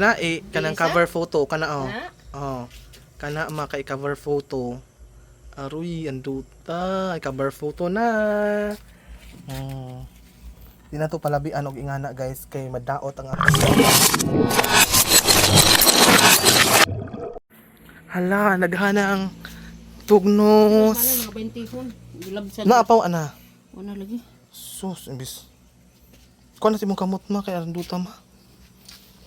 Na kanang Isa? cover photo kana oh. Ha? Oh. Kana kay cover photo. Aruy, anduta, ay cover photo na. Oh. Di na to palabian og ingana guys kay madaot ang ako. Hala, naghana ang tugnos. Mana mga 20 hon. Gilabsan. Naapaw ana. Wala lagi. Sus, imbis. Kuha na si mong kamot ma kay anduta ma.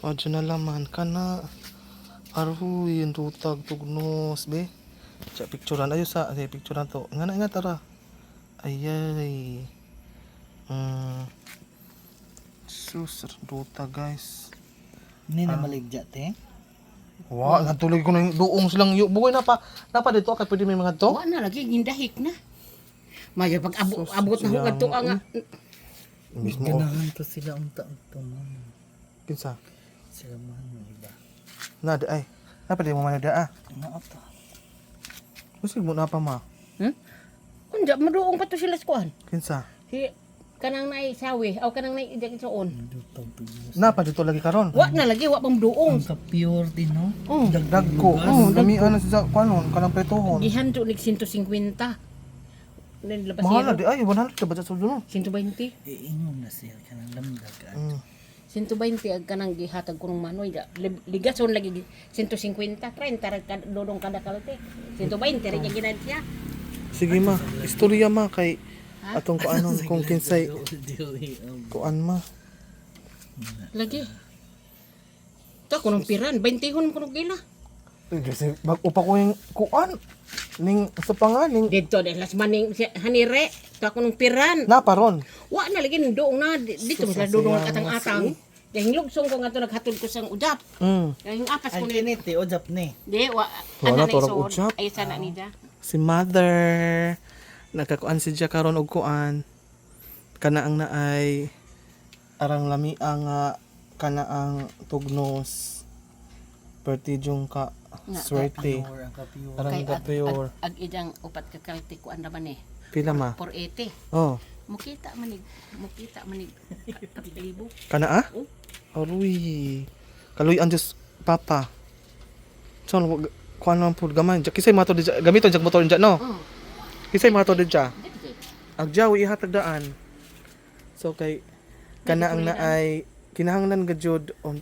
Adyo na laman ka na. Aruy, yung tutag, tugnos, be. Siya, picturean. Ayos sa, ay, picturean to. Nga tara. Ayay. Sus, duta, guys. Hindi na maligja, te. Wa, natuloy ko na yung duong silang bugoy na pa. Napa dito, kaya pwede may mga to? Wala lagi gindahik na. Maya pag abot na siya, hugad to nga. Imbis mo, Ganahan to sila unta-unta, mama. kinsa. Sila man, iba. Nada, ay. Napa di mo manada, ah. Ano to? Masig mo na pa, ma. Kunja maduong pa to sila sa kuan. Kinsa. Si kanang nay sawi aw kanang nay idek soon. Dutang tugos. Napa dito lagi karon. Wa na lagi wa pang duong. Ang ka-pure din, no? Oh, Dagko. Oh, dami ana sa kanon, kanang pretohon. gihanto lig 150. Nen labas Mahal na niya. di ay 100 ka ba sa sudo no? 120. Iingom na siya, kanang lamdag. 120 ag kanang gihatag ko ng manoy da. Ligason lagi 150 30 ra dodong kada kalte. 120 ra niya ginad siya. Sige ma, istorya ma kay atong kuanon kung kinsay kuan ma. Lagi. Ta kunong piran 20 hon kuno gila. Kasi bag-upa ko yung kuan ning sa panganing Dito de las maning hanire ta kunong piran. naparon. Wa na lagi doong na dito Sus, sa dodong sayang katang nga atang. Yang lugsong ko nga to naghatod ko sang udap. Yang apas ko Ay, ni kinit, te. Ojap ni. di wa Wala, ana na turag isod. udyap. Ay sana ni da. Si mother nagkakuan si Jack karon og kuan kana ang naay arang lami ang kana ang tugnos pertidyong ka swerte Or ang ka-pure. arang Kay ka pure ag idang upat ka kalti ko anda man eh. pila ma 480. oh Mukita manig kapilibo. kana ah Oh. aruy kaloy ang Diyos papa so kuan man pud gamay kisay mato di gamito jag motor dyan no Oh. kisay mato di dyan Dili. agjaw ihatag daan so kay kana ang naay kinahanglan gajud on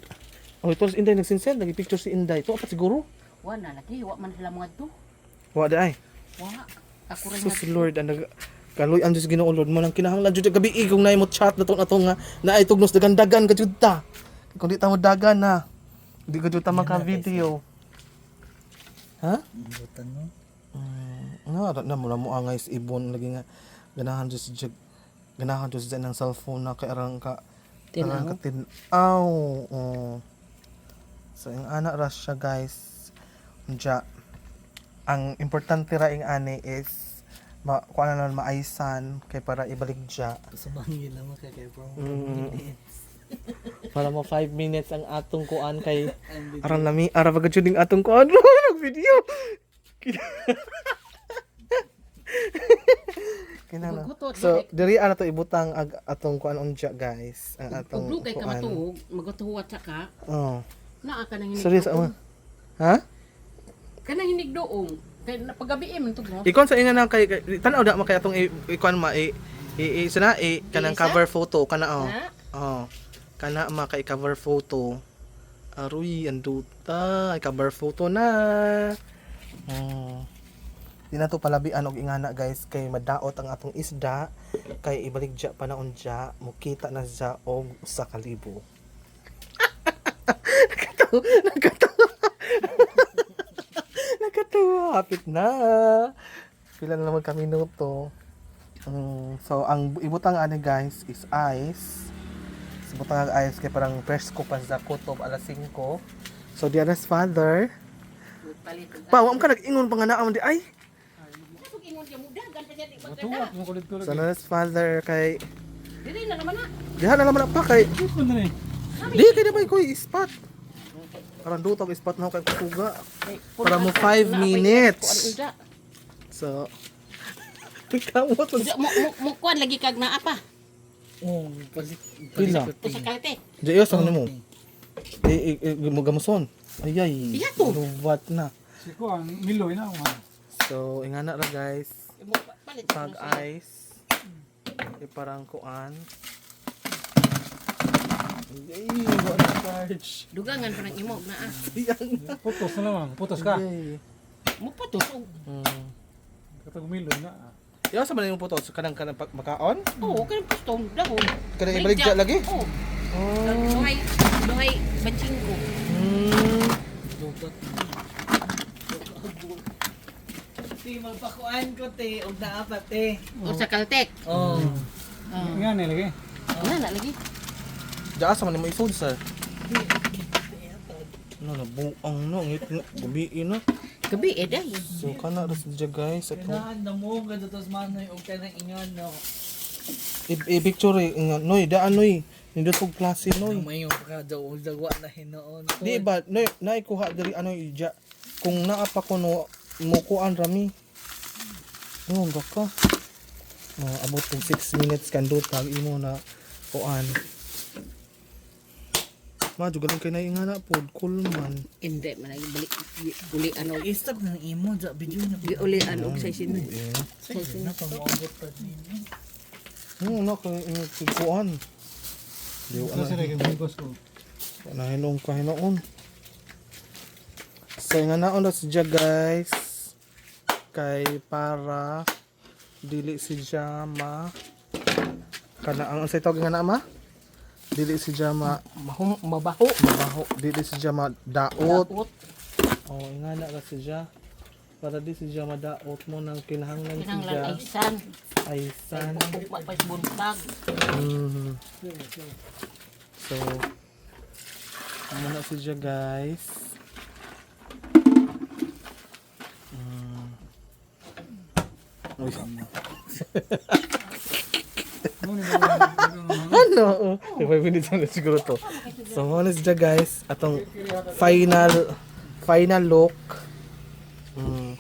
oh ito si Inday nagsinsend lagi picture si Inday to apat siguro Wa na lagi wa man sila mga to. wa da ay Wa. Ako rin sus Lord ang kaloy ang Diyos Ginoo Lord mo nang kinahanglan jud gabi kung naay mo chat na atong nga naay tugnos dagan-dagan gajud ta kung di ta mo dagan na di gajud ta maka video ha Butan, no? na mo angay sa ibon lagi nga ganahan jud si ganahan jud sa ng cellphone na kay arang ka Tinaw? tinaw. Oh. So yung ana ra siya guys. Unja ang importante ra ing ani is kuan na maaysan kay para ibalik dya. Sa bangin naman kay bro. Para mo 5 minutes ang atong kuan kay arang lami ara bagad jud ning atong kuan nag video. Kinala. So, diri ana to ibutang atong kuan unja guys. Ang atong Ug kay ka matuog, magatuhuat sa ka. Oh. Naa ka nang hinig. Sorry sa ama. Ha? Kanang hinig doong. Kay napagabi man to no. Ikon sa inga na kay tan-aw da makay atong ikuan ma sana kanang Isa? cover photo kana oh. Ha? Oh. Kana ma kay cover photo. Aruy, anduta, ay cover photo na. Oh. Di na to palabian og ingana guys kay madaot ang atong isda kay ibaligja pa na unja mukita na siya og usa ka libo. Nakatawa. Hapit na. Pila na naman kami minuto. So ang ibutang ani guys is ice. So butang ang ice kay parang presko pa sa kutob alas 5. So Diana's father. Palit. Pa, wa ka nag-ingon pa nga naamon di ay. Kapag ingon siya muda gan pa siya di magkata. So Diana's father kay Dili na naman na. diha na naman pa kay di kay na ba ko spot. Parang dutog spot na ako kay kutuga. Para mo 5 minutes. So kamot Mo kuan lagi kag naa pa. Oh, palit. Pila? Usa kalite. Diyo sa mo. Mo gamuson. Ayay. Iya to. Luwat na. Si Kuan, Miloy na man. So, ingana ra guys. Palit Pag ice. Parang kuan. Ayay, wala charge. Dugangan pa ng imog na ah. Ayan. Putos na naman. Putos ka. Ayay. Mo patos. Katag Miloy na. Yaw sa man yung putos kanang makaon? Oo, kanang custom dahon. Kanang ibaligya lagi? Oo. Oh. Duhay baching ko. Lupat. Ti magpakuan ko te og naapat te. O sa kaltek. Oh. Nga na lagi. Wala na lagi. Diya sa man mo i-food sir. No, nabuang no, ngit gabi na. Gabi eh dahil. So kana ra siya guys ato. Kailangan na mo nga datos manoy og kanang ingon no. I-picture noy daan noy. Nindot og klase noy. May yung pagkadaol dagwa na hinoon. Di ba noy naikuha diri ano ija. Kung naa pa kuno mukuan rami. No, ka. About 6 minutes kan tag imo na kuan. Ma juga lang kay na ingana pod cool man. Hindi man lagi balik uli ano. Stop nang imo sa video na. Uli ano sa sin. Sige na pamabot pa din. No, kay kuan. Di Ano sila kay Bingos ko. na hinong kahinoon. So nga naon na siya guys. Kay para dili siya kana ang sa tawag nga na ma? Dili siya Mabaho. mabaho, dili siya madaot. Daot. Oh, nga na ra siya. Para di siya madaot mo nang kinahanglan Kinanglan siya. aysan. Aysan. Pagpapay buntag. Mhm. So, ano na siya guys. Uy. Ano? Oh, 5 minutes na siguro to. So, ano siya guys. Atong final look.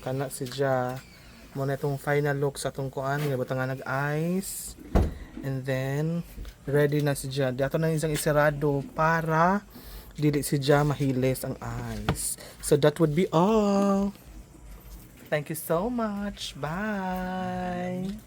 Kana siya. Muna itong final look sa atong kuan. Nga nga nag-ice. And then, ready na siya. Dato na isang isarado para dili siya mahilis ang ice. So, that would be all. Thank you so much. Bye!